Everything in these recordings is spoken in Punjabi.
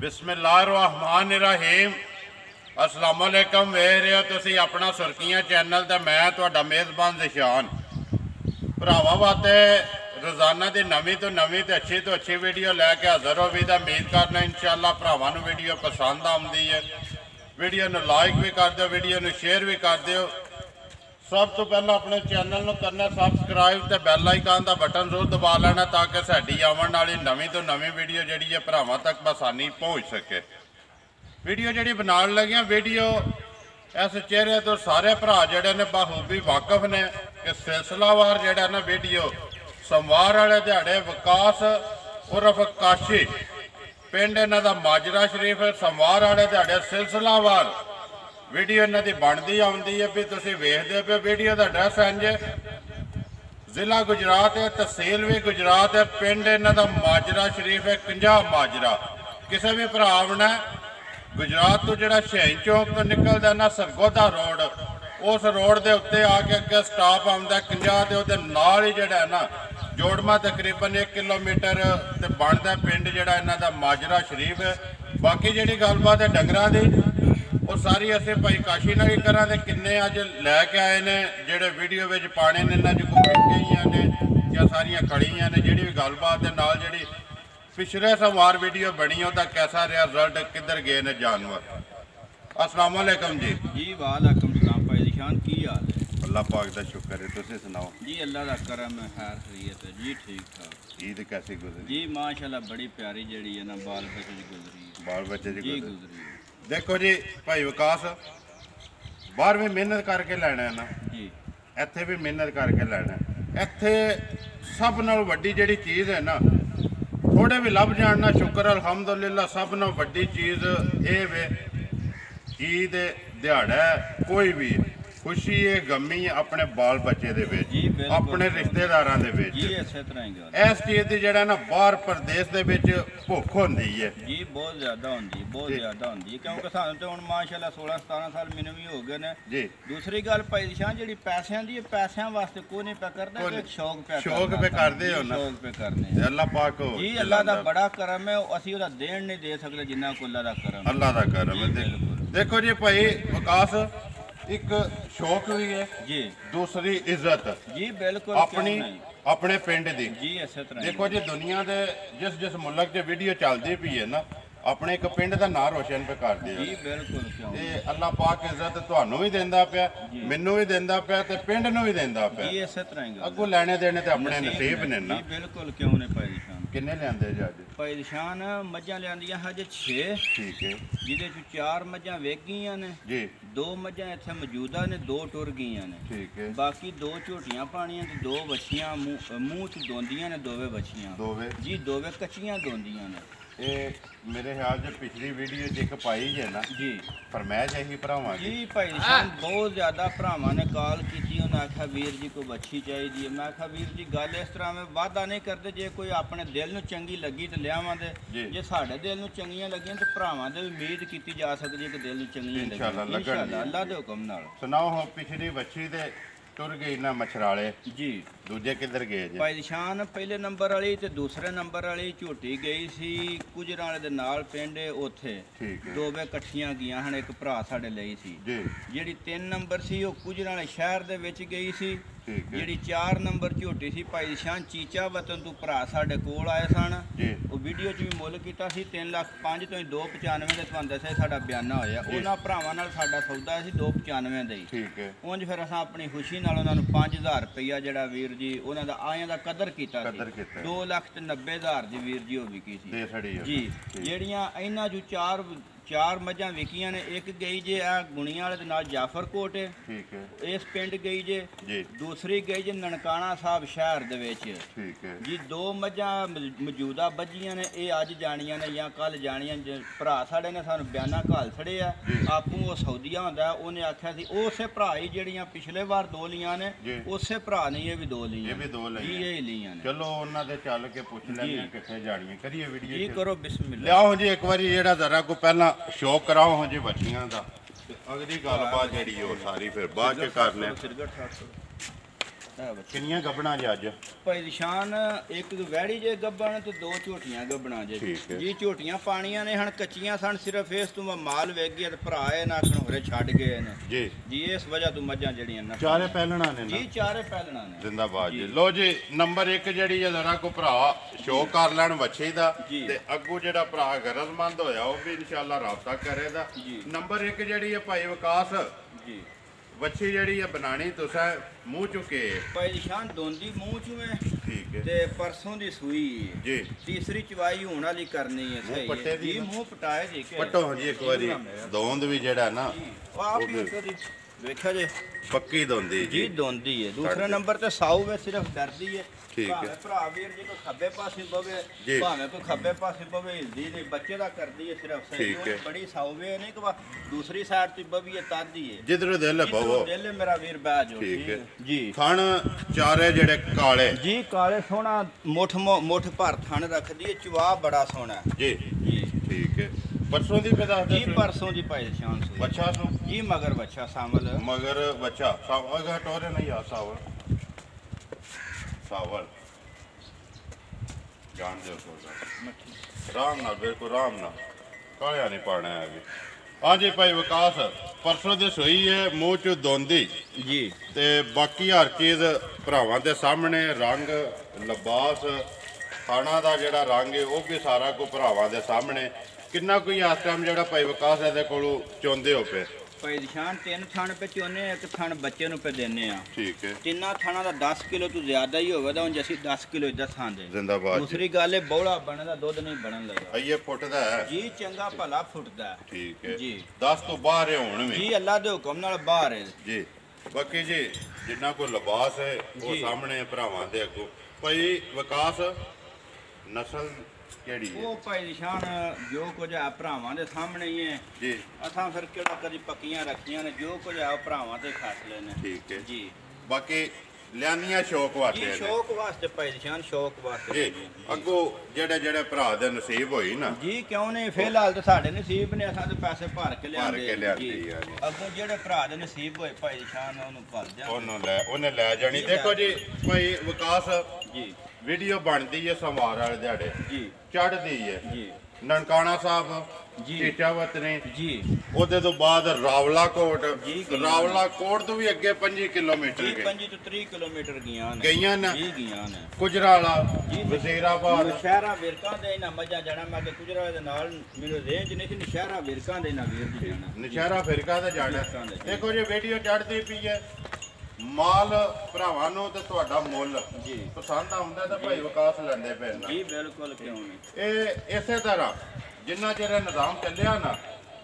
बिस्मिल्लाहिर्रहमानिर्रहीम। अस्सलाम वालेकुम। वेख रहे हो तुसी अपना सुर्खियां चैनल ते मैं तुहाडा मेज़बान ज़िशान। भरावां वास्ते रोज़ाना की नवीं तो अच्छी वीडियो लैके हाज़र हो भी तो उम्मीद करना इंशाअल्लाह भरावां नूं वीडियो पसंद आउंदी है। वीडियो नूं लाइक भी कर दो, वीडियो नूं शेयर भी कर दो। सब तो पहले अपने चैनल में करना सबसक्राइब तो बैल आइकन का बटन जरूर दबा लेना ताकि साड़ी आने वाली नवीं तो नवीं वीडियो जी है भरावां तक बसानी पहुँच सके। वीडियो जी बना लगे वीडियो इस चेहरे तो सारे भरा जड़े ने बखूबी वाकफ ने कि सिलसिलावार जड़ा ना वीडियो सोमवार वाले दिहाड़े विकास उर्फ काशी पिंड इन्हां दा माजरा शरीफ सोमवार वाले दिहाड़े सिलसिलावार वीडियो इन्हां दी बनती आउंदी है भी तुसीं वेखदे पे। वीडियो का एड्रैस इंज जिला गुजरात है, तहसील भी गुजरात है, पिंड इन्हां दा माजरा शरीफ है, कंजाह माजरा। किसी भी भरा ने गुजरात तो जो शहीन चौक तो निकलता ना सरगोधा रोड, उस रोड के उत्ते आके अगे स्टाप आता कंजाह के उहदे नाल ही जिहड़ा है ना जोड़मा तकरीबन 1 किलोमीटर ते बनता पिंड जिहड़ा इन्हां दा माजरा शरीफ है। बाकी जिहड़ी गलबात है डंगरां दी वो सारी असीं भाई काशी नाल ही करां ते किन्ने अज लैके आए ने जिहड़े वीडियो विच पाने ने इन्हां च कोई गईयां ने या सारियां खड़ियां ने। जिहड़ी भी गलबात दे नाल जिहड़ी पिछले सोमवार वीडियो बनी उसका कैसा रहा रिजल्ट, किधर गए ने जानवर। अस्सलाम वालेकुम जी। जी वालेकुम सलाम भाई ज़िशान, की हाल है? अल्लाह पाक का शुक्र है, तुसीं सुनाओ जी। अल्लाह का करम है, खैर खैरियत है जी, ठीक ठाक। ईद कैसी गुजरी? जी माशाल्लाह बड़ी प्यारी जड़ी है ना बाल बच्चे की गुजरी है। बाल बच्चे की गुजरी है। देखो जी भाई विकास बाहर भी मेहनत करके लेना है ना जी, इत्थे भी मेहनत करके लेना है। इत्थे सब नाल वड्डी जिहड़ी चीज़ है ना थोड़े भी लभ जाना शुक्र अल्हम्दुलिल्लाह। सब नाल वड्डी चीज़ ये वे ईद दिहाड़ा कोई भी खुशी है गमी अपने बाल बच्चे दे विच अपने रिश्तेदारां दे विच इस चीज़ की जिहड़ा ना बाहर प्रदेश दे विच भुख होंदी है जी, बहुत ज़्यादा होंदी है, बहुत ज़्यादा होंदी है। क्योंकि सानू तो हुण माशाल्लाह 16-17 साल मैनूं भी हो गए ने जी। दूसरी गल भाई ज़िशान जिहड़ी पैसिਆਂ दी पैसिਆਂ वास्ते कोई नहीं पे करदा, एक शौक पे करदे हो ना, शौक पे करने। अल्लाह पाक हो जी, अल्लाह दा बड़ा करम है, असीं ओहदा देण नहीं दे सकदे जिन्ना को अल्लाह दा करम है। अल्लाह दा करम है। देखो जी भाई विकास एक शौक भी है जी, दूसरी इज्जत जी बिल्कुल अपनी अपने पिंड दी जी। इस तरह देखो जी दुनिया दे जिस मुल्क च वीडियो चलती पई है ना अपने एक पिंड का नाम रोशन पे कर दिया जी बिल्कुल। अल्लाह पाक इज्जत तुहानू भी देंदा पिया, मैनू भी देंदा पिया ते पिंड नू भी देंदा पिया। जी इस तरह अगों लेने देने ते अपने नसीब ने ना। बिल्कुल क्यों ने भाई ज़िशान। किन्ने लिआंदे जी अज? भाई ज़िशान मझां लिआंदियां हज 6, ठीक है, जिहदे च 4 मझां वेच गईयां ने जी, 2 मझां इत्थे मौजूदा ने, 2 टुर गईयां ने, ठीक है। बाकी 2 झोटियां पाणियां ते 2 वछियां मूँह च दोंदियां ने, दोवे वछियां जी, दोवे कच्चियां दोंदियां ने। ये मेरे ख्याल से पिछली वीडियो एक पाई है ना जी, फरमाइश यही भरावां जी भाई ज़िशान बहुत ज़्यादा भरावां ने कॉल की। उन्हें आख्या वीर जी को बच्छी चाहिए। मैं आख्या वीर जी गल इस तरह में वादा नहीं करते, जे कोई अपने दिल नूं चंगी लगी तो लियावां दे, जे साडे दिल नूं चंगियां लगियां तो भरावां दे उम्मीद की जा सकती है कि दिल नूं चंगियां लगियां इंशाअल्लाह अल्लाह दे हुक्म नाल। सुनाओ हो पिछली बच्छी दे तुर गई ना मछराले जी, दूजे किधर गए जी? भाई ज़िशान पहले नंबर वाली ते दूसरे नंबर वाली झोटी गई सी कुजरां वाले दे नाल पिंड उत्थे, दोवे कट्ठियां गईयां हन, एक भरा साडे लई सी जी। जिहड़ी 3 नंबर सी वो कुजरां वाले शहर दे विच गई सी। जिहड़ी 4 नंबर झोटी सी भाई ज़िशान चीचा वतन तू भरा साडे कोल आए सन, वो वीडियो च भी मुल कीता सी 3,05,000 तो 295 दे तुहानूं दस्सिआ साडा बयाना होया। उन्हां भरावां नाल साडा सौदा सी 295 दे ही, उंज फिर असां अपनी खुशी नाल उन्हां नूं 5,000 रुपया जिहड़ा वीर जी उन्हां दा आयां दा कदर कीता सी। 2,90,000 दी वीर जी हो विकी सी जी। जिहड़ियां इन्हां जो 4 मझां विकियां ने, एक गई जे गुणियां वाले दे नाल जाफरकोट इस पिंड गई जे, दूसरी गई जे ननकाना साहब शहर दे विच जी। 2 मझां मौजूदा बजियां ने, ये अज जानियां ने या कल जानियां। भरा साढ़े ने सानू बयाना घाल छड़े आ, आपूं वो सऊदीया हुंदा, उन्हें आख्या सी उसे भरा ही जिहड़ियां पिछले बार 2 लियां ने उसे भरा ने ये भी 2 लियां जी, ये लियां ने। चलो उन्हां दे चल के पुछ लैंदे कित्थे जानियां, करिए वीडियो जी करो बिस्मिल्लाह। लियाओ जी एक बारी जेड़ा जरा को पहला शौक कराओ हो जी बच्चियां दा, अगली गलबात जी सारी फिर बाद च करने। ਦਿੱਤਾ ਬੱਚਾ। ਕਿੰਨੀਆਂ ਗੱਬਣਾ ਜੀ ਅੱਜ? ਭਾਈ ਨਿਸ਼ਾਨ ਇੱਕ ਵਹਿੜੀ ਜੇ ਗੱਬਣ ਤੇ 2 ਝੋਟੀਆਂ ਗੱਬਣਾ ਜੇ ਜੀ। ਝੋਟੀਆਂ ਪਾਣੀਆਂ ਨੇ ਹਣ ਕੱਚੀਆਂ ਸਨ, ਸਿਰਫ ਇਸ ਤੋਂ ਮਾਲ ਵੇਚ ਗਿਆ ਤੇ ਭਰਾ ਇਹ ਨਾ ਆਖਣ ਹੋਰੇ ਛੱਡ ਗਏ ਨੇ ਜੀ ਜੀ। ਇਸ ਵਜ੍ਹਾ ਤੋਂ ਮੱਝਾਂ ਜਿਹੜੀਆਂ ਨਾ ਚਾਰੇ ਪਹਿਲਣਾ ਨੇ ਜੀ, ਚਾਰੇ ਪਹਿਲਣਾ ਨੇ। ਜ਼ਿੰਦਾਬਾਦ ਜੀ। ਲੋ ਜੀ ਨੰਬਰ 1 ਜਿਹੜੀ ਹੈ ਜ਼ਰਾ ਕੋ ਭਰਾ ਸ਼ੋਅ ਕਰ ਲੈਣ ਵੱਛੀ ਦਾ, ਤੇ ਅੱਗੂ ਜਿਹੜਾ ਭਰਾ ਗਰਜ਼ਮੰਦ ਹੋਇਆ ਉਹ ਵੀ ਇਨਸ਼ਾਅੱਲਾ ਰਾਬਤਾ ਕਰੇਗਾ। ਨੰਬਰ 1 ਜਿਹੜੀ ਹੈ ਭਾਈ ਵਿਕਾਸ ਜੀ, ਵੱਛੀ ਜਿਹੜੀ ਹੈ ਬਣਾਣੀ ਤੁਸੀਂ ਮੂੰਹ ਚੁੱਕੇ ਭਾਈ ਨਿਸ਼ਾਨ ਦੋਂਦੀ ਮੂੰਹ ਚੁਵੇਂ ਠੀਕ ਹੈ ਤੇ ਪਰਸੋਂ ਦੀ ਸੂਈ ਜੀ। ਤੀਸਰੀ ਚਵਾਈ ਹੋਣ ਵਾਲੀ ਕਰਨੀ ਹੈ ਸਹੀ ਹੈ ਜੀ। ਮੂੰਹ ਪਟਾਏ ਜੀ ਕੇ ਪਟੋ ਜੀ ਇੱਕ ਵਾਰੀ ਦੋਂਦ ਵੀ ਜਿਹੜਾ ਨਾ ਆਪ ਹੀ ਕਦੀ ਵੇਖਿਆ ਜੇ ਪੱਕੀ ਦੋਂਦੀ ਜੀ ਦੋਂਦੀ ਹੈ। ਦੂਸਰੇ ਨੰਬਰ ਤੇ ਸਾਊ ਵੇ ਸਿਰਫ ਡਰਦੀ ਹੈ ਠੀਕ ਹੈ। ਭਰਾ ਵੀਰ ਜੀ ਕੋਈ ਖੱਬੇ ਪਾਸੇ ਪਵੇ ਭਾਵੇਂ ਕੋਈ ਖੱਬੇ ਪਾਸੇ ਪਵੇ ਹਿਲਦੀ ਨਹੀਂ, ਬੱਚੇ ਦਾ ਕਰਦੀ ਹੈ ਸਿਰਫ ਸਹੀ। ਬੜੀ ਸਾਊ ਵੇ ਨਹੀਂ ਕਿ ਦੂਸਰੀ ਸਾਈਡ ਤੇ ਬਵੀ ਹੈ ਤਾਦੀ ਹੈ ਜਿੱਧਰੋਂ ਦਿਲ ਪਵੋ ਦਿਲ ਮੇਰਾ ਵੀਰ ਬਹਿ ਜਾਓ ਠੀਕ ਹੈ ਜੀ। ਥਣ ਚਾਰੇ ਜਿਹੜੇ ਕਾਲੇ ਜੀ ਕਾਲੇ ਸੋਹਣਾ ਮੁੱਠ ਭਰ ਥਣ ਰੱਖਦੀ ਹੈ, ਚਵਾ ਬੜਾ ਸੋਹਣਾ ਜੀ ਜੀ ਠੀਕ ਹੈ। ਪਰਸੋਂ ਦੀ ਪਤਾ ਜੀ ਪਰਸੋਂ ਦੀ ਭਾਈ ਸ਼ਾਨ ਸੂਈ ਬੱਚਾ ਨੂੰ ਜੀ ਮਗਰ ਬੱਚਾ ਸਾਵਲ ਮਗਰ ਬੱਚਾ ਸਾਵਲ ਟੋਰੇ ਨਹੀਂ ਆ ਸਾਵਲ ਸਾਵਲ ਜਾਣ ਦਿਓ ਆਰਾਮ ਨਾਲ ਬਿਲਕੁਲ ਆਰਾਮ ਨਾਲ ਕਾਲਿਆ ਨਹੀਂ ਪਾਣਾ ਹੈ ਵੀ। ਹਾਂਜੀ ਭਾਈ ਵਿਕਾਸ ਪਰਸੋਂ ਦੀ ਸੂਈ ਹੈ ਮੂੰਹ ਚ ਦੋਂਦੀ ਜੀ, ਤੇ ਬਾਕੀ ਹਰ ਚੀਜ਼ ਭਰਾਵਾਂ ਦੇ ਸਾਹਮਣੇ ਰੰਗ ਲਿਬਾਸ ਖਾਣਾ ਦਾ ਜਿਹੜਾ ਰੰਗ ਹੈ ਉਹ ਵੀ ਸਾਰਾ ਕੋ ਭਰਾਵਾਂ ਦੇ ਸਾਹਮਣੇ। ਕਿੰਨਾ ਕੋਈ ਇਸ ਟਾਈਮ ਜਿਹੜਾ ਭਾਈ ਵਿਕਾਸ ਇਹਦੇ ਕੋਲੋਂ ਚੋਂਦੇ ਹੋ ਪਏ? ਭਾਈ ਨਿਸ਼ਾਨ 3 ਥਣ ਪੇ ਚੋਨੇ, ਇੱਕ ਥਣ ਬੱਚੇ ਨੂੰ ਪੇ ਦੇਨੇ ਆ ਠੀਕ ਹੈ। ਤਿੰਨਾਂ ਥਣਾਂ ਦਾ 10 ਕਿਲੋ ਤੋਂ ਜ਼ਿਆਦਾ ਹੀ ਹੋਵੇ ਤਾਂ ਉਂਝ ਅਸੀਂ 10 ਕਿਲੋ ਇਦਾਂ ਥਾਂਦੇ। ਜ਼ਿੰਦਾਬਾਦ। ਦੂਸਰੀ ਗੱਲ ਹੈ ਬੌਲਾ ਬਣਨ ਦਾ ਦੁੱਧ ਨਹੀਂ ਬਣਨ ਲੱਗਾ ਇਹ ਫੁੱਟਦਾ ਹੈ ਜੀ, ਚੰਗਾ ਭਲਾ ਫੁੱਟਦਾ ਠੀਕ ਹੈ ਜੀ। 10 ਤੋਂ ਬਾਹਰ ਹੋਣ ਵੀ ਜੀ, ਅੱਲਾ ਦੇ ਹੁਕਮ ਨਾਲ ਬਾਹਰ ਹੈ ਜੀ। ਬਾਕੀ ਜੀ ਜਿੰਨਾ ਕੋ ਲਿਬਾਸ ਹੈ ਉਹ ਸਾਹਮਣੇ ਭਰਾਵਾਂ ਦੇ ਅੱਗੋਂ। ਭਾਈ ਵਿਕਾਸ ਨਸਲ ਕਿਹੜੀ ਹੈ? ਉਹ ਭਾਈ ਨਿਸ਼ਾਨ ਜੋ ਕੁਝ ਆ ਭਰਾਵਾਂ ਦੇ ਸਾਹਮਣੇ ਹੀ ਹੈ ਜੀ। ਅਸਾਂ ਫਿਰ ਕਿਹੜਾ ਕਦੀ ਪੱਕੀਆਂ ਰੱਖੀਆਂ ਨੇ, ਜੋ ਕੁਝ ਆ ਭਰਾਵਾਂ ਤੇ ਫੈਸਲੇ ਨੇ ਠੀਕ ਹੈ ਜੀ। ਬਾਕੀ ਲਿਆਨੀਆਂ ਸ਼ੌਕ ਵਾਸਤੇ ਜੀ, ਨੇ ਸ਼ੌਕ ਵਾਸਤੇ ਭਾਈ ਨਿਸ਼ਾਨ, ਸ਼ੌਕ ਵਾਸਤੇ ਜੀ। ਅੱਗੋਂ ਜਿਹੜੇ ਭਰਾ ਦੇ ਨਸੀਬ ਹੋਈ ਨਾ ਜੀ, ਕਿਉਂ ਨਹੀਂ ਫਿਲਹਾਲ ਤਾਂ ਸਾਡੇ ਨਸੀਬ ਨੇ, ਅਸਾਂ ਤੇ ਪੈਸੇ ਭਰ ਕੇ ਲਿਆਂਦੇ ਜੀ। ਅੱਗੋਂ ਜਿਹੜੇ ਭਰਾ ਦੇ ਨਸੀਬ ਹੋਏ ਭਾਈ ਨਿਸ਼ਾਨ ਉਹਨੂੰ ਭਰ ਜਾ ਉਹਨੇ ਲੈ ਜਾਣੀ। ਦੇਖੋ ਜੀ ਭਾਈ ਵਿਕਾਸ ਜੀ, ਵੀਡੀਓ ਬਣਦੀ ਹੈ ਸਮਾਰ ਵਾਲੇ ਦਿਹਾੜੇ ਜੀ, ਚੜ੍ਹਦੀ ਹੈ ਜੀ, ਨਨਕਾਣਾ ਸਾਹਿਬ ਜੀ, ਚੀਚਾ ਵਤਨੀ ਜੀ। ਉਹਦੇ ਤੋਂ ਬਾਅਦ ਰਾਵਲਾ ਕੋਟ ਜੀ, ਰਾਵਲਾ ਕੋਟ ਤੋਂ ਵੀ ਅੱਗੇ 25 ਕਿਲੋਮੀਟਰ ਜੀ, ਗਏ 25 ਤੋਂ 30 ਕਿਲੋਮੀਟਰ ਗਈਆਂ ਨੇ ਗਈਆਂ ਨੇ ਜੀ, ਗਈਆਂ ਨੇ। ਗੁਜਰਾਲਾ ਜੀ, ਵਜ਼ੀਰਾਬਾਦ ਨਸ਼ਹਿਰਾ ਵਿਰਕਾਂ ਦੇ ਨਾ ਮੱਝਾਂ ਜਾਣਾ। ਮੈਂ ਕਿ ਗੁਜਰਾਲੇ ਦੇ ਨਾਲ ਮੈਨੂੰ ਰੇਂਜ ਨਹੀਂ ਸੀ, ਨਸ਼ਹਿਰਾ ਵਿਰਕਾਂ ਦੇ ਨਾਲ ਵੀਰ ਦੀ ਜਾਣਾ, ਨਸ਼ਹਿਰਾ ਫਿਰਕਾ ਤੇ ਜਾਣਾ। ਦੇਖੋ ਜੀ ਵੀਡੀਓ ਚੜ੍ਹਦੀ ਪਈ ਹੈ, ਮਾਲ ਭਰਾਵਾਂ ਨੂੰ ਤੇ ਤੁਹਾਡਾ ਮੁੱਲ ਜੀ ਪਸੰਦ ਆਉਂਦਾ ਤਾਂ ਭਾਈ ਵਿਕਾਸ ਲੈਂਦੇ ਪਏ ਨਾ ਜੀ। ਬਿਲਕੁਲ, ਕਿਉਂ ਨਹੀਂ। ਇਹ ਇਸੇ ਤਰ੍ਹਾਂ ਜਿੰਨਾ ਚਿਰ ਇਹ ਨਿਜ਼ਾਮ ਚੱਲਿਆ ਨਾ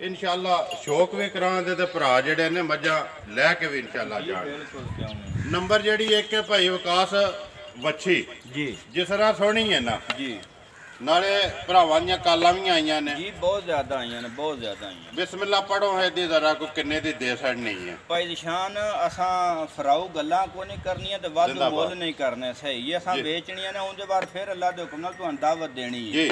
ਇਨਸ਼ਾਅੱਲਾ ਸ਼ੌਕ ਵੀ ਕਰਾਂਗੇ ਤੇ ਭਰਾ ਜਿਹੜੇ ਨੇ ਮੱਝਾਂ ਲੈ ਕੇ ਵੀ ਇਨਸ਼ਾਅੱਲਾ ਜਾਣ। ਬਿਲਕੁਲ, ਕਿਉਂ ਨਹੀਂ। ਨੰਬਰ ਜਿਹੜੀ ਇੱਕ ਹੈ ਭਾਈ ਵਿਕਾਸ ਵੱਛੀ ਜੀ, ਜਿਸ ਤਰ੍ਹਾਂ ਸੋਹਣੀ ਹੈ ਨਾ ਜੀ, ਨਾਲੇ ਭਰਾਵਾਂ ਦੀਆਂ ਕਾਲਾਂ ਵੀ ਆਈਆਂ ਨੇ ਜੀ, ਬਹੁਤ ਜ਼ਿਆਦਾ ਆਈਆਂ ਨੇ, ਬਹੁਤ ਜ਼ਿਆਦਾ ਆਈਆਂ। ਬਿਸਮਿਲ੍ਲਾ ਪੜੋ ਹੈ ਦੀ ਜ਼ਰਾ ਕੋ ਕਿੰਨੇ ਦੀ ਦੇ ਸੜ ਨਹੀਂ ਹੈ ਭਾਈ ਨਿਸ਼ਾਨ ਅਸਾਂ ਫਰਾਉ ਗੱਲਾਂ ਕੋ ਨਹੀਂ ਕਰਨੀਆਂ ਤੇ ਵੱਧ ਮੁੱਲ ਨਹੀਂ ਕਰਨੇ ਸਹੀ। ਅਸਾਂ ਵੇਚਣੀਆਂ ਨੇ ਉਹਦੇ ਬਾਅਦ ਫਿਰ ਅੱਲਾ ਦੇ ਹੁਕਮ ਨਾਲ ਤੁਹਾਨੂੰ ਦਾਵਤ ਦੇਣੀ ਹੈ ਜੀ।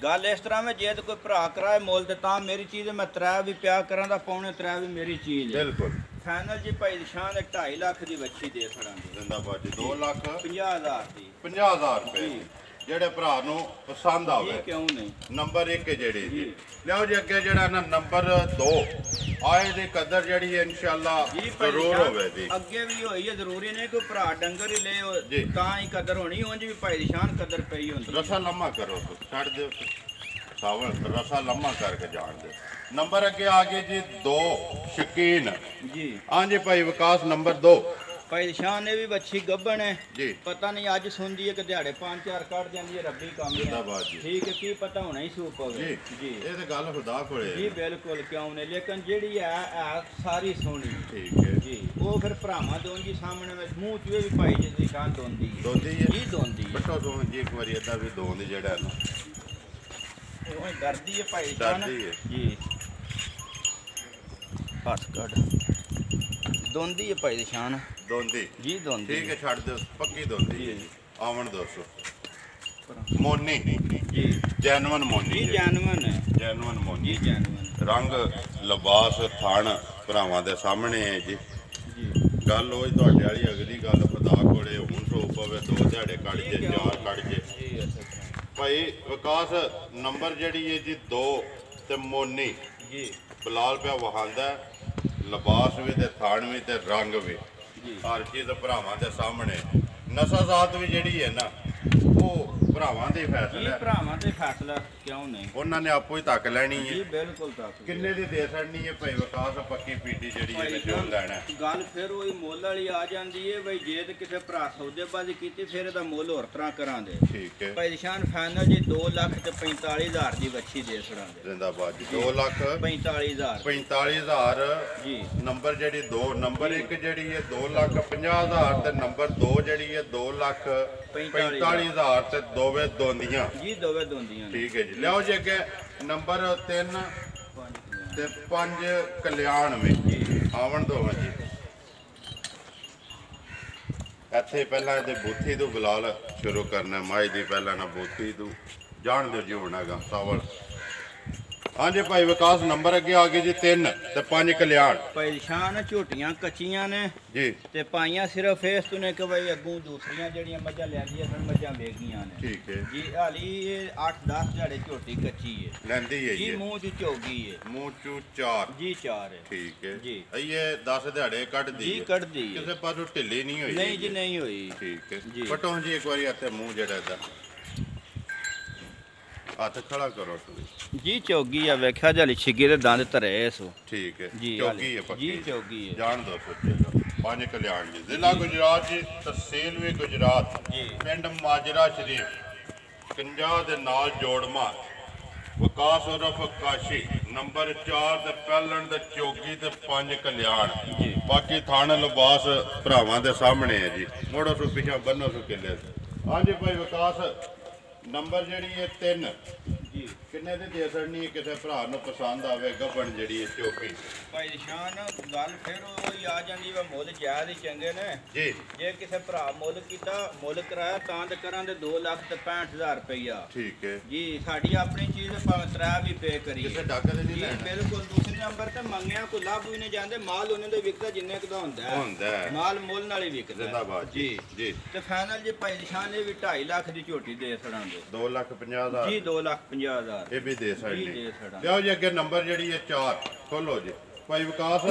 ਗੱਲ ਇਸ ਤਰ੍ਹਾਂ ਵਿੱਚ ਜੇ ਕੋਈ ਭਰਾ ਕਰਾਏ ਮੁੱਲ ਤੇ ਤਾਂ ਮੇਰੀ ਚੀਜ਼ ਮੈਂ 3 ਵੀ ਪਿਆ ਕਰਾਂ ਤਾਂ ਪੌਣੇ 3 ਵੀ ਮੇਰੀ ਚੀਜ਼ ਹੈ। ਬਿਲਕੁਲ ਫਾਈਨਲ ਜੀ ਭਾਈ ਨਿਸ਼ਾਨ 2.5 ਲੱਖ ਦੀ ਵੱਛੀ ਦੇ ਛੜਾਂਗੇ। ਜ਼ਿੰਦਾਬਾਦ ਜੀ। 2,50,000 ਦੀ 50,000 ਰੁਪਏ ਜਿਹੜੇ ਭਰਾ ਨੂੰ ਪਸੰਦ ਆਵੇ। ਕਿਉਂ ਨਹੀਂ। ਨੰਬਰ 1 ਜਿਹੜੀ ਜੀ ਲਿਆਓ ਜੀ। ਅੱਗੇ ਜਿਹੜਾ ਨਾ ਨੰਬਰ 2 ਆਏ ਦੀ ਕਦਰ ਜਿਹੜੀ ਹੈ ਇਨਸ਼ਾਅੱਲਾ ਜ਼ਰੂਰ ਹੋਵੇ ਜੀ। ਅੱਗੇ ਵੀ ਹੋਈ ਹੈ, ਜ਼ਰੂਰੀ ਨਹੀਂ ਕੋਈ ਭਰਾ ਡੰਗਰ ਹੀ ਲੈ ਤਾਂ ਹੀ ਕਦਰ ਹੋਣੀ, ਉਂਝ ਵੀ ਭਾਈ ਨਿਸ਼ਾਨ ਕਦਰ ਪਈ ਹੁੰਦੀ। ਰਸਾ ਲੰਮਾ ਕਰੋ ਛੱਡ ਦਿਓ ਸਾਵਲ ਰਸਾ ਲੰਮਾ ਕਰਕੇ ਜਾਣ ਦਿਓ। ਨੰਬਰ ਅੱਗੇ ਆ ਗਏ ਜੀ 2 ਸ਼ਕੀਨ ਜੀ। ਹਾਂਜੀ ਭਾਈ ਵਿਕਾਸ ਨੰਬਰ 2 ਭਾਈ ਨਿਸ਼ਾਨ ਨੇ ਵੀ ਵੱਛੀ ਗੱਭਣ ਹੈ ਜੀ। ਪਤਾ ਨਹੀਂ ਅੱਜ ਸੁਣਦੀ ਹੈ ਕਿ ਦਿਹਾੜੇ 5-4 ਕੱਢ ਜਾਂਦੀ ਹੈ, ਰੱਬੀ ਕੰਮ ਹੈ ਠੀਕ ਹੈ। ਕੀ ਪਤਾ ਹੋਣਾ ਹੀ ਸੂਪ ਹੋਵੇ ਜੀ। ਇਹ ਤੇ ਗੱਲ ਖੁਦਾ ਕੋਲੇ ਜੀ। ਬਿਲਕੁਲ, ਕਿਉਂ ਨਹੀਂ। ਲੇਕਿਨ ਜਿਹੜੀ ਹੈ ਸਾਰੀ ਸੋਹਣੀ ਠੀਕ ਹੈ ਜੀ। ਉਹ ਫਿਰ ਭਰਾਵਾਂ ਦੋਂਜੀ ਸਾਹਮਣੇ ਵਿੱਚ ਮੂੰਹ ਚੂਹੇ ਵੀ ਭਾਈ ਜਿਸ ਦੀ ਸ਼ਾਨ ਦੋਂਦੀ ਹੈ ਜੀ, ਦੋਂਦੀ ਬੱਟੋ ਦੋਂ ਜੀ। ਇੱਕ ਵਾਰੀ ਏਦਾਂ ਵੀ ਦੋਂਦੀ ਜਿਹੜਾ ਨਾ ਉਹ ਡਰਦੀ ਹੈ ਭਾਈ ਡਰਦੀ ਹੈ ਜੀ। ਹੱਥ ਕੱਢ ਦੋਂਦੀ ਹੈ ਭਾਈ ਨਿਸ਼ਾਨ ਦੋਂਦੀ ਜੀ, ਦੋਂਦੀ ਠੀਕ ਹੈ। ਛੱਡ ਦਿਓ ਪੱਕੀ ਦੋਂਦੀ ਹੈ। ਆਵਣ ਦੋਸਤੋ ਮੋਨੀ ਜੀ, ਜੈਨੂਨ ਮੋਨੀ ਜੀ, ਜੈਨੂਨ ਹੈ। ਜੈਨੂਨ ਮੋਨੀ ਜੀ, ਜੈਨੂਨ ਰੰਗ ਲਿਬਾਸ ਥਣ ਭਰਾਵਾਂ ਦੇ ਸਾਹਮਣੇ ਹੈ ਜੀ। ਜੀ। ਗੱਲ ਹੋਈ ਤੁਹਾਡੇ ਵਾਲੀ ਅਗਲੀ ਗੱਲ ਖੁਦਾ ਕੋਲ ਸੋ ਪਵੇ 2 ਦਿਹਾੜੇ ਕੱਢ ਜੇ 4 ਕੱਢ ਜੇ ਜੀ ਇਸੇ ਤਰ੍ਹਾਂ ਭਾਈ ਵਿਕਾਸ ਨੰਬਰ ਜਿਹੜੀ ਹੈ ਜੀ 2 ਤੇ ਮੋਨੀ ਜੀ ਬਲਾਲ ਪਿਆ ਵਹਾਂਦਾ ਲਿਬਾਸ ਵੀ ਤੇ ਥਾਣ ਵੀ ਤੇ ਰੰਗ ਵੀ ਜੀ ਹਰ ਚੀਜ਼ ਭਰਾਵਾਂ ਦੇ ਸਾਹਮਣੇ ਨਸਾ ਜ਼ਾਤ ਵੀ ਜਿਹੜੀ ਹੈ ਨਾ ਉਹ ਭਰਾਵਾਂ ਦੇ ਜੀ ਫੈਸਲਾ ਭਰਾਵਾਂ ਦੇ ਫੈਸਲਾ ਕਿਉਂ ਨਹੀਂ ਉਹਨਾਂ ਨੇ ਆਪੋ ਹੀ ਤੱਕ ਲੈਣੀ ਜੀ ਹੈ ਬਿਲਕੁਲ ਤੱਕ ਕਿੰਨੇ ਦੀ ਦੇ ਛੱਡਣੀ ਹੈ ਭਾਈ ਵਿਕਾਸ ਪੱਕੀ ਪੀਟੀ ਜਿਹੜੀ ਹੈ ਵਿੱਚੋਂ ਲੈਣਾ ਗੱਲ ਫਿਰ ਉਹੀ ਮੁੱਲ ਵਾਲੀ ਆ ਜਾਂਦੀ ਹੈ ਬਈ ਜੇ ਤੇ ਕਿਸੇ ਭਰਾ ਸੌਦੇਬਾਜ਼ੀ ਕੀਤੀ ਫਿਰ ਇਹਦਾ ਮੁੱਲ ਹੋਰ ਤਰ੍ਹਾਂ ਕਰਾਂਗੇ ਠੀਕ ਹੈ ਭਾਈ ਨਿਸ਼ਾਨ ਫਾਈਨਲ ਜੀ 2,45,000 ਦੀ ਵੱਛੀ ਦੇ ਛੜਾਂਗੇ ਜ਼ਿੰਦਾਬਾਦ ਜੀ 2,45,000 45,000 ਜੀ ਨੰਬਰ ਜਿਹੜੀ 2 ਨੰਬਰ 1 ਜਿਹੜੀ ਹੈ 2,50,000 ਤੇ ਨੰਬਰ 2 ਜਿਹੜੀ ਹੈ 2,45,000 ਤੇ ਦੋਵੇਂ ਦੋਂਦੀਆਂ ਜੀ ਦੋਵੇਂ ਦੋਂਦੀਆਂ ਨੇ। ਠੀਕ ਹੈ ਜੀ ਲਿਆਓ ਜੀ ਅੱਗੇ ਨੰਬਰ 3 ਤੇ 5 ਕਲਿਆਣ ਵਿੱਚ ਆਵਣ ਦੋ ਜੀ ਇੱਥੇ ਪਹਿਲਾਂ ਇਹਦੇ ਬੂਥੀ ਤੋਂ ਬਲਾਲ ਸ਼ੁਰੂ ਕਰਨਾ ਮਾਈ ਦੀ ਪਹਿਲਾਂ ਨਾ ਬੂਥੀ ਤੋਂ ਜਾਣ ਦਿਓ ਜੀ ਹੋਣਾਗਾ ਸਾਵਲ ਹਾਂਜੀ ਭਾਈ ਵਿਕਾਸ ਨੰਬਰ ਅੱਗੇ ਆ ਗਏ ਜੀ 3 ਤੇ 5 ਕਲਿਆਣ ਭਾਈ ਨਿਸ਼ਾਨ ਝੋਟੀਆਂ ਕੱਚੀਆਂ ਨੇ ਜੀ ਤੇ ਪਾਈਆਂ ਸਿਰਫ ਇਸ ਤੋਂ ਨੇ ਕਿ ਬਈ ਅੱਗੋਂ ਦੂਸਰੀਆਂ ਜਿਹੜੀਆਂ ਮੱਝਾਂ ਲੈਂਦੀਆਂ ਸਨ ਮੱਝਾਂ ਵੇਗੀਆਂ ਨੇ ਠੀਕ ਹੈ ਜੀ ਹਾਲੀ ਇਹ 8-10 ਦਿਹਾੜੇ ਝੋਟੀ ਕੱਚੀ ਹੈ ਲੈਂਦੀ ਹੈ ਜੀ ਜੀ ਮੂੰਹ ਚ ਝੋਗੀ ਹੈ ਮੂੰਹ ਚੂ 4 ਜੀ 4 ਹੈ ਠੀਕ ਹੈ ਜੀ। ਇਹ 10 ਦਿਹਾੜੇ ਕੱਢਦੀ ਜੀ ਹੈ ਕੱਢਦੀ ਹੈ ਕਿਸੇ ਪਾਸੋਂ ਢਿੱਲੀ ਨਹੀਂ ਹੋਈ ਨਹੀਂ ਜੀ ਨਹੀਂ ਹੋਈ ਠੀਕ ਹੈ ਜੀ। ਪਟੋ ਜੀ ਇੱਕ ਵਾਰੀ ਇੱਥੇ ਮੂੰਹ ਜਿਹੜਾ ਇਹਦਾ ਹੱਥ ਖੜਾ ਕਰੋ ਤੁਸੀਂ ਜੀ ਚੌਗੀ ਆ ਵੇਖਿਆ ਜਲੀ ਛਿੱਗੀ ਦੇ ਦੰਦ ਧਰੇ ਸੋ ਠੀਕ ਹੈ ਜੀ ਚੌਕੀ ਹੈ ਪੱਕੀ ਜੀ ਚੌਗੀ ਹੈ ਜਾਣ ਦੋ ਸੋਚੇਗਾ 5 ਕਲਿਆਣ ਜੀ ਜ਼ਿਲ੍ਹਾ ਗੁਜਰਾਤ ਜੀ ਤਹਿਸੀਲ ਵੀ ਗੁਜਰਾਤ ਜੀ। ਪਿੰਡ ਮਾਜਰਾ ਸ਼ਰੀਫ ਕੰਜਾ ਦੇ ਨਾਲ ਜੋੜਮਾ ਵਿਕਾਸ ਉਰਫ ਕਾਸ਼ੀ ਨੰਬਰ 4 ਤੇ ਪਹਿਲਣ ਤੇ ਚੌਕੀ ਤੇ 5 ਕਲਿਆਣ ਜੀ। ਬਾਕੀ ਥਾਣ ਲਿਬਾਸ ਭਰਾਵਾਂ ਦੇ ਸਾਹਮਣੇ ਹੈ ਜੀ ਮੋੜੋ ਸੋ ਪਿਛਾ ਬੰਨੋ ਸੋ ਕਿੱਲੇ ਹਾਂਜੀ ਭਾਈ ਵਿਕਾਸ ਨੰਬਰ ਜਿਹੜੀ ਹੈ 3 ਜੀ ਕਿੰਨੇ ਦੇ ਦੇ ਛੜਨੀ ਕਿਸੇ ਭਰਾ ਨੂੰ ਪਸੰਦ ਆਵੇ ਗੱਬਣ ਜਿਹੜੀ ਹੈ ਚੌਕੀ ਭਾਈ ਨਿਸ਼ਾਨ ਗੱਲ ਫਿਰ ਉਹ ਆ ਜਾਂਦੀ ਵਾ ਮੁੱਲ ਜਾਇਜ਼ ਹੀ ਚੰਗੇ ਨੇ ਜੀ ਜੇ ਕਿਸੇ ਭਰਾ ਮੁੱਲ ਕੀਤਾ ਮੁੱਲ ਕਰਾਇਆ ਤਾਂ ਤੇ ਕਰਾਂ ਦੇ 2,65,000 ਰੁਪਈਆ ਠੀਕ ਹੈ ਜੀ ਸਾਡੀ ਆਪਣੀ ਚੀਜ਼ ਭਾਵੇਂ ਤਰਾ ਵੀ ਪੇ ਕਰੀਏ ਕਿਸੇ ਡੱਕ ਦੇ ਨਹੀਂ ਜੀ ਲੈਣਾ ਬਿਲਕੁਲ ਦੂਸਰੇ ਨੰਬਰ ਤੇ ਮੰਗਿਆ ਕੋਈ ਲਾਭ ਵੀ ਨਹੀਂ ਜਾਂਦੇ ਮਾਲ ਉਹਨਾਂ ਦੇ ਵਿਕਦਾ ਜਿੰਨੇ ਕੁ ਦਾ ਹੁੰਦਾ ਹੈ ਹੁੰਦਾ ਹੈ। ਮਾਲ ਮੁੱਲ ਨਾਲ ਹੀ ਵਿਕਦਾ ਹੈ। ਜ਼ਿੰਦਾਬਾਦ ਜੀ ਜੀ ਤੇ ਫਾਈਨਲ ਜੀ ਭਾਈ ਨਿਸ਼ਾਨ ਇਹ ਵੀ 2.5 ਲੱਖ ਦੀ ਝੋਟੀ ਦੇ ਛੜਾਂਗੇ 2,50,000 ਜੀ 2,50,000 ਇਹ ਵੀ ਦੇ ਜੀ, ਸਕਦੇ ਦੇ ਸਕਦਾ। ਲਿਆਓ ਜੀ ਅੱਗੇ ਨੰਬਰ ਜਿਹੜੀ ਹੈ 4 ਖੋਲੋ ਜੀ ਭਾਈ ਵਿਕਾਸ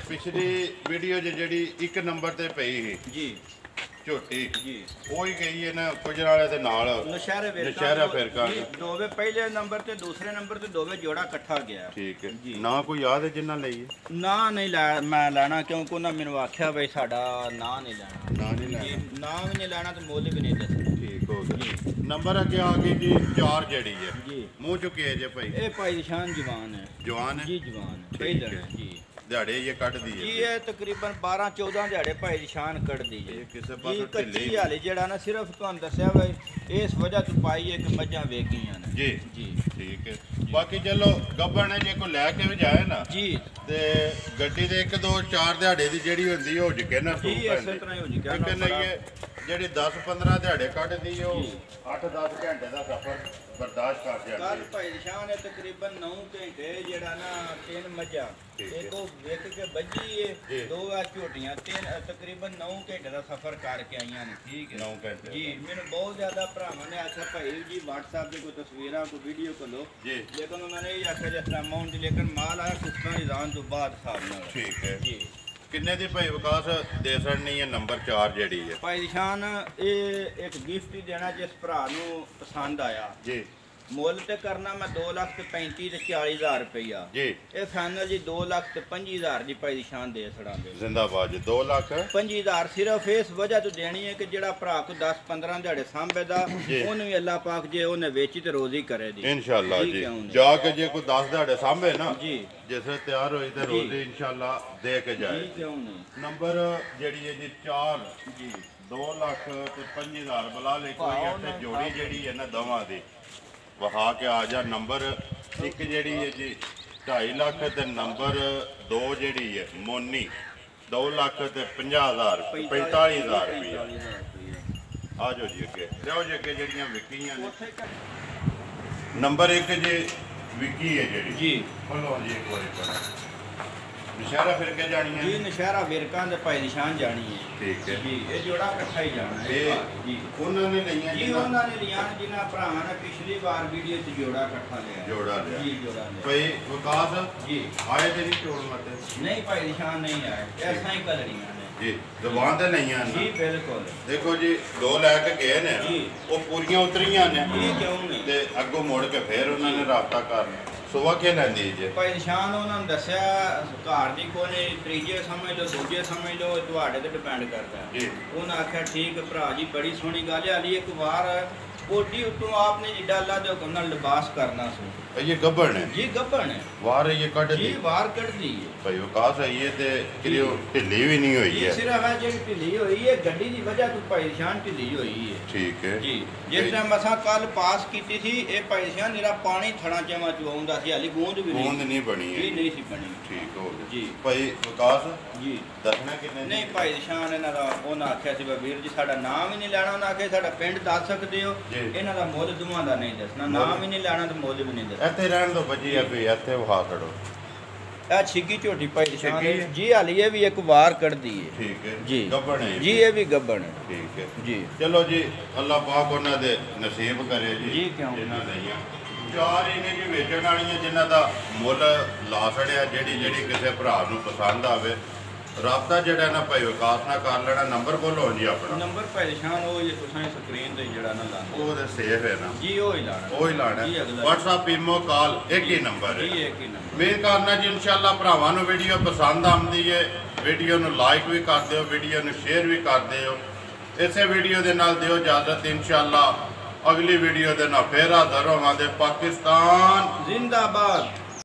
ਪਿਛਲੀ ਵੀਡੀਓ 'ਚ ਜਿਹੜੀ 1 ਨੰਬਰ ਤੇ ਪਈ ਸੀ ਜੀ ਝੋਟੀ ਜੀ ਉਹ ਹੀ ਗਈ ਹੈ ਨਾ ਗੁਜਰਾਲੇ ਦੇ ਨਾਲ ਨਸ਼ਹਿਰੇ ਨਸ਼ਹਿਰਾ ਫਿਰਕਾ। ਜੀ, ਦੋਵੇਂ ਪਹਿਲੇ ਨੰਬਰ ਤੇ ਦੂਸਰੇ ਨੰਬਰ ਤੇ ਦੋਵੇਂ ਜੋੜਾ ਇਕੱਠਾ ਗਿਆ ਠੀਕ ਹੈ ਜੀ। ਨਾ ਕੋਈ ਯਾਦ ਹੈ ਜਿੰਨਾ ਲਈ ਹੈ? ਨਾ ਨਹੀਂ ਲੈ ਮੈਂ ਲੈਣਾ ਕਿਉਂਕਿ ਉਹਨਾਂ ਮੈਨੂੰ ਆਖਿਆ ਬਈ ਸਾਡਾ ਨਾਂ ਨਹੀਂ ਲੈਣਾ ਨਾ ਨਹੀਂ ਜੀ ਲੈਣਾ ਨਾਂ ਵੀ ਨਹੀਂ ਲੈਣਾ ਤੇ ਮੁੱਲ ਵੀ ਨਹੀਂ ਦੱਸਣਾ ਠੀਕ ਹੋ ਗਿਆ ਨੰਬਰ ਅੱਗੇ ਆ ਗਈ ਜੀ 4 ਜਿਹੜੀ ਹੈ ਜੀ ਮੂੰਹ ਚੁੱਕੇ ਜੇ ਭਾਈ ਇਹ ਭਾਈ ਨਿਸ਼ਾਨ ਜਵਾਨ ਹੈ ਜਵਾਨ ਹੈ ਜੀ ਜਵਾਨ ਹੈ ਠੀਕ ਪਹਿਲਣ ਹੈ। ਹੈ ਜੀ ਦਿਹਾੜੇ ਇਹ ਕੱਢਦੀ ਜੀ ਹੈ ਇਹ ਤਕਰੀਬਨ 12-14 ਦਿਹਾੜੇ ਭਾਈ ਨਿਸ਼ਾਨ ਕੱਢਦੀ ਇਹ ਹੈ ਕਿਸੇ ਜੀ ਪਾਸੋਂ ਕੱਚੀ ਢਿੱਲੀ ਹਾਲੇ ਜਿਹੜਾ ਨਾ ਸਿਰਫ ਤੁਹਾਨੂੰ ਦੱਸਿਆ ਬਈ ਇਸ ਵਜ੍ਹਾ ਤੋਂ ਪਾਈ ਹੈ ਕਿ ਮੱਝਾਂ ਵੇਗੀਆਂ ਨੇ ਜੀ ਜੀ ਠੀਕ ਹੈ ਬਾਕੀ ਚਲੋ ਗੱਬਣ ਹੈ ਜੇ ਕੋਈ ਲੈ ਕੇ ਵੀ ਜਾਏ ਨਾ ਜੀ ਤੇ ਗੱਡੀ ਦੇ 1-2-4 ਦਿਹਾੜੇ ਦੀ ਜਿਹੜੀ ਹੁੰਦੀ ਉਹ ਜਿਕੇ ਨਾ ਜੀ ਇਸੇ ਤਰ੍ਹਾਂ ਹੀ ਹੋ ਜੀ ਕਿ ਨਹੀਂ ਇਹ ਜਿਹੜੀ 10-15 ਦਿਹਾੜੇ ਕੱਢਦੀ ਉਹ ਜੀ। 8-10 ਘੰਟੇ ਦਾ ਸਫ਼ਰ ਬਰਦਾਸ਼ਤ ਕਰ ਕੱਲ ਜਾਂਦੀ ਭਾਈ ਨਿਸ਼ਾਨ ਹੈ ਤਕਰੀਬਨ 9 ਘੰਟੇ ਜਿਹੜਾ ਨਾ 3 ਮੱਝਾਂ ਠੀਕ ਹੈ। ਇੱਕ ਉਹ ਵੇਖ ਕੇ ਬੱਜੀ ਜੀ। ਏ 2 ਆ ਝੋਟੀਆਂ ਤਕਰੀਬਨ 9 ਘੰਟੇ ਦਾ ਸਫ਼ਰ ਕਰਕੇ ਆਈਆਂ ਨੇ ਠੀਕ ਹੈ 9 ਘੰਟੇ ਜੀ ਮੈਨੂੰ ਬਹੁਤ ਜ਼ਿਆਦਾ ਭਰਾਵਾਂ ਨੇ ਆਖਿਆ ਭਾਈ ਜੀ WhatsApp ਤੇ ਕੋਈ ਤਸਵੀਰਾਂ ਕੋਈ ਵੀਡੀਓ ਕਰ ਲਓ ਜੀ ਲੇਕਿਨ ਉਹਨਾਂ ਨੇ ਇਹ ਆਖਿਆ ਜਿਸ ਤਰ੍ਹਾਂ ਅਮਾਉਂਟ ਲੇਕਿਨ ਮਾਲ ਆਇਆ ਕੁੱਤਾਂ ਦੀ ਰਾਨ ਤੋਂ ਬਾਅਦ ਹਿਸਾਬ ਨਾਲ ਠੀਕ ਹੈ ਜੀ ਕਿੰਨੇ ਦੀ ਭਾਈ ਵਿਕਾਸ ਦੇ ਸੜਨੀ ਹੈ ਨੰਬਰ 4 ਜਿਹੜੀ ਹੈ ਭਾਈ ਨਿਸ਼ਾਨ ਇਹ ਇੱਕ ਗਿਫਟ ਹੀ ਦੇਣਾ ਜਿਸ ਭਰਾ ਨੂੰ ਪਸੰਦ ਆਇਆ ਜੀ ਮੁੱਲ ਤੇ ਕਰਨਾ ਮੈਂ 2,35,000 ਤੇ 40,000 ਰੁਪਈਆ ਜੀ ਇਹ ਫਾਈਨਲ ਜੀ 2,25,000 ਦੀ ਭਾਈ ਨਿਸ਼ਾਨ ਦੇ ਛੜਾਂਗੇ ਜ਼ਿੰਦਾਬਾਦ ਜੀ 2 ਲੱਖ 25,000 ਸਿਰਫ ਇਸ ਵਜ੍ਹਾ ਤੋਂ ਦੇਣੀ ਹੈ ਕਿ ਜਿਹੜਾ ਭਰਾ ਕੋ 10-15 ਦਿਹਾੜੇ ਸਾਂਭੇਦਾ ਜੀ। ਉਹਨੂੰ ਵੀ ਅੱਲਾਹ ਪਾਕ ਜੇ ਉਹਨੇ ਵੇਚੀ ਤੇ ਰੋਜ਼ੀ ਕਰੇ ਦੀ ਇਨਸ਼ਾਅੱਲਾ ਜੀ ਜੀ ਕਿਉਂ ਨਹੀਂ? ਜਾ ਕੇ ਜੇ ਕੋਈ 10 ਦਿਹਾੜੇ ਸਾਂਭੇ ਨਾ ਜੀ ਜਿਸੇ ਤਿਆਰ ਹੋਈ ਤੇ ਜੀ। ਰੋਜ਼ੀ ਇਨਸ਼ਾਅੱਲਾ ਦੇ ਕੇ ਜਾਏ ਜੀ ਕਿਉਂ ਨਹੀਂ ਨੰਬਰ ਜਿਹੜੀ ਹੈ ਜੀ 4 ਜੀ 2 ਲੱਖ ਤੇ 25,000 ਬੁਲਾ ਲੈ ਕੋਈ ਭਾਅ ਇੱਥੇ ਉਹਨਾਂ ਜੋੜੀ ਜਿਹੜੀ ਹੈ ਨਾ ਦਵਾਂ ਦੀ ਵਹਾ ਕੇ ਆ ਜਾ ਨੰਬਰ 1 ਜਿਹੜੀ ਹੈ ਜੀ 2.5 ਲੱਖ ਤੇ ਨੰਬਰ 2 ਜਿਹੜੀ ਹੈ ਮੋਨੀ 2 ਲੱਖ ਤੇ 50,000 45,000 ਰੁਪਏ 45,000 ਰੁਪਈਆ। ਆ ਜਾਓ ਜੀ ਅੱਗੇ ਲਿਆਓ ਜੀ ਅੱਗੇ ਜਿਹੜੀਆਂ ਵਿਕੀਆਂ ਨੇ ਉੱਥੇ ਕ- ਨੰਬਰ 1 ਜੀ ਵਿਕੀ ਹੈ ਜਿਹੜੀ ਜੀ ਖੋਲੋ ਜੀ ਇੱਕ ਵਾਰੀ ਪਰ ਨਸ਼ਹਿਰਾ ਫਿਰ ਕੇ ਜਾਣੀ ਹੈ ਜੀ ਨਸ਼ਹਿਰਾ ਵਿਰਕਾਂ ਦੇ ਭਾਈ ਨਿਸ਼ਾਨ ਜਾਣੀ ਹੈ ਠੀਕ ਹੈ ਜੀ ਇਹ ਜੋੜਾ ਇਕੱਠਾ ਹੀ ਜਾਣਾ ਹੈ ਇਹ ਜੀ ਉਹਨਾਂ ਨੇ ਲਈਆਂ ਜੀ ਉਹਨਾਂ ਨੇ ਲਿਆ ਜਿਨ੍ਹਾਂ ਭਰਾਵਾਂ ਨੇ ਪਿਛਲੀ ਵਾਰ ਵੀਡੀਓ 'ਚ ਜੋੜਾ ਇਕੱਠਾ ਲਿਆ ਜੋੜਾ ਲਿਆ ਜੀ ਜੋੜਾ ਲਿਆ ਭਾਈ ਵਿਕਾਸ ਜੀ ਆਏ ਤੇ ਨਹੀਂ ਚੋਣ ਮਤੇ ਨਹੀਂ ਭਾਈ ਨਿਸ਼ਾਨ ਨਹੀਂ ਆਏ ਐਸਾ ਹੀ ਕਲੜੀਆਂ ਨੇ ਜੀ ਜ਼ਬਾਨ ਤੇ ਲਈਆਂ ਨੇ ਜੀ ਬਿਲਕੁਲ ਦੇਖੋ ਜੀ ਦੋ ਲੈ ਕੇ ਗਏ ਨੇ ਜੀ। ਉਹ ਪੂਰੀਆਂ ਉਤਰੀਆਂ ਨੇ ਜੀ ਕਿਉਂ ਨਹੀਂ ਤੇ ਅੱਗੋਂ ਮੁੜ ਕੇ ਫੇਰ ਉਹਨਾਂ ਨੇ ਰਾਬਤਾ ਕਰਨਾ ਸੁਬਾ ਕੇ ਲੈਂਦੀ ਜੇ ਭਾਈ ਨਿਸ਼ਾਨ ਉਹਨਾਂ ਨੂੰ ਦੱਸਿਆ ਘਰ ਦੀ ਕੋਨੇ ਤੀਜੇ ਸਮਝ ਲਓ ਦੂਜੇ ਸਮਝ ਲਓ ਤੁਹਾਡੇ ਤੇ ਡਿਪੈਂਡ ਕਰਦਾ ਜੀ ਉਹਨਾਂ ਆਖਿਆ ਠੀਕ ਭਰਾ ਜੀ ਬੜੀ ਸੋਹਣੀ ਗੱਲ ਹੈ ਅਲੀ ਇੱਕ ਵਾਰ ਕੋਟੀ ਉਤੋਂ ਆਪਨੇ ਜੀ ਡਾਲਾ ਦੇ ਹੁਕਮ ਨਾਲ ਲਿਬਾਸ ਕਰਨਾ ਸੀ ਇਹ ਗੱਬੜ ਨੇ ਜੀ ਗੱਭਣ ਹੈ ਵਾਰ ਇਹ ਕੱਢ ਜੀ ਦੀ ਵਾਰ ਕੱਢਦੀ ਹੈ ਭਾਈ ਵਿਕਾਸ ਹੈ ਇਹ ਤੇ ਕਿਰਿਓ ਢਿੱਲੀ ਵੀ ਨਹੀਂ ਹੋਈ ਇਹ ਹੈ ਸਿਰਫ ਹੈ ਜਿਹੜੀ ਢਿੱਲੀ ਹੋਈ ਹੈ ਗੱਡੀ ਦੀ ਵਜ੍ਹਾ ਤੋਂ ਭਾਈ ਨਿਸ਼ਾਨ ਢਿੱਲੀ ਹੋਈ ਹੈ ਠੀਕ ਹੈ ਜੀ ਜਿਸ ਟਾਈਮ ਮਸਾਂ ਕੱਲ ਪਾਸ ਕੀਤੀ ਸੀ ਇਹ ਭਾਈ ਨਿਸ਼ਾਨ ਨਿਰਾ ਪਾਣੀ ਥਣਾ ਚਵਾ ਚਵਾਉਂਦਾ ਸੀ ਹਾਲੀ ਗੂੰਦ ਵੀ ਗੂੰਦ ਨਹੀਂ ਬਣੀ ਜੀ ਹੈ ਨਹੀਂ ਸੀ ਬਣੀ ਠੀਕ ਹੋ ਗਿਆ ਜੀ ਭਾਈ ਵਿਕਾਸ ਜੀ ਦੱਸਣਾ ਕਿੰਨੇ ਦੀ? ਨਹੀਂ ਭਾਈ ਨਿਸ਼ਾਨ ਇਹਨਾਂ ਦਾ ਉਹਨਾਂ ਆਖਿਆ ਸੀ ਵੀਰ ਜੀ ਸਾਡਾ ਨਾਮ ਹੀ ਨਹੀਂ ਲੈਣਾ ਉਹਨਾਂ ਆਖਿਆ ਸਾਡਾ ਪਿੰਡ ਦੱਸ ਸਕਦੇ ਹੋ ਜੀ। ਇਹਨਾਂ ਦਾ ਮੁੱਲ ਦੋਵਾਂ ਦਾ ਨਹੀਂ ਦੱਸਣਾ ਮੁੱਲ? ਨਾਮ ਹੀ ਨਹੀਂ ਲੈਣਾ ਤੇ ਮੁੱਲ ਵੀ ਨਹੀਂ ਦੱਸਣਾ ਇੱਥੇ ਰਹਿਣ ਦੋ ਬੱਜੀ ਆ ਵੀ ਇੱਥੇ ਵਹਾ ਖੜੋ ਇਹ ਛਿੱਗੀ ਝੋਟੀ ਭਾਈ ਨਿਸ਼ਾਨ ਛਿੱਗੀ ਹੈ? ਜੀ ਹਾਲੀ ਇਹ ਵੀ ਇੱਕ ਵਾਰ ਕੱਢਦੀ ਹੈ ਠੀਕ ਹੈ ਜੀ ਗੱਬੜ ਹੈ ਜੀ ਇਹ ਵੀ ਗੱਬਣ ਹੈ ਠੀਕ ਹੈ ਜੀ ਚਲੋ ਜੀ ਅੱਲਾਹ ਪਾਕ ਉਹਨਾਂ ਦੇ ਨਸੀਬ ਕਰੇ ਜੀ ਜੀ, ਕਿਉਂ? ਜਿਨ੍ਹਾਂ ਲਈਆਂ ਚਾਰ ਇਹਨੇ ਜੀ ਵੇਚਣ ਵਾਲੀਆਂ ਜਿਨ੍ਹਾਂ ਦਾ ਮੁੱਲ ਲਾ ਛੜਿਆ ਜਿਹੜੀ ਕਿਸੇ ਭਰਾ ਨੂੰ ਪਸੰਦ ਆਵੇ ਰਾਬਤਾ ਜਿਹੜਾ ਨਾ ਭਾਈ ਵਿਕਾਸ ਨਾਲ ਕਰ ਲੈਣਾ ਨੰਬਰ ਬੋਲੋ ਜੀ ਆਪਣਾ ਨੰਬਰ ਭਾਈ ਨਿਸ਼ਾਨ ਉਹ ਜੇ ਤੁਸੀਂ ਸਕਰੀਨ ਤੇ ਜਿਹੜਾ ਨਾ ਲਾਉਂਦੇ ਉਹ ਤੇ ਸੇਫ ਹੈ ਨਾ ਜੀ ਉਹ ਹੀ ਲਾਣਾ ਉਹ ਹੀ ਲਾਣਾ ਜੀ, ਅਗਲਾ। WhatsApp ਈਮੋ ਕਾਲ ਇੱਕ ਹੀ ਨੰਬਰ ਜੀ ਹੈ ਇੱਕ ਹੀ ਨੰਬਰ ਮੇਰ ਕਰਨਾ ਜੀ ਇਨਸ਼ਾਅੱਲਾ ਭਰਾਵਾਂ ਨੂੰ ਵੀਡੀਓ ਪਸੰਦ ਆਉਂਦੀ ਹੈ ਵੀਡੀਓ ਨੂੰ ਲਾਈਕ ਵੀ ਕਰ ਦਿਓ ਵੀਡੀਓ ਨੂੰ ਸ਼ੇਅਰ ਵੀ ਕਰ ਦਿਓ ਇਸੇ ਵੀਡੀਓ ਦੇ ਨਾਲ ਦਿਓ ਇਜਾਜ਼ਤ ਇਨਸ਼ਾਅੱਲਾ ਅਗਲੀ ਵੀਡੀਓ ਦੇ ਨਾਲ ਫੇਰ ਹਾਜ਼ਰ ਹੋਵਾਂਗੇ ਪਾਕਿਸਤਾਨ ਜ਼ਿੰਦਾਬਾਦ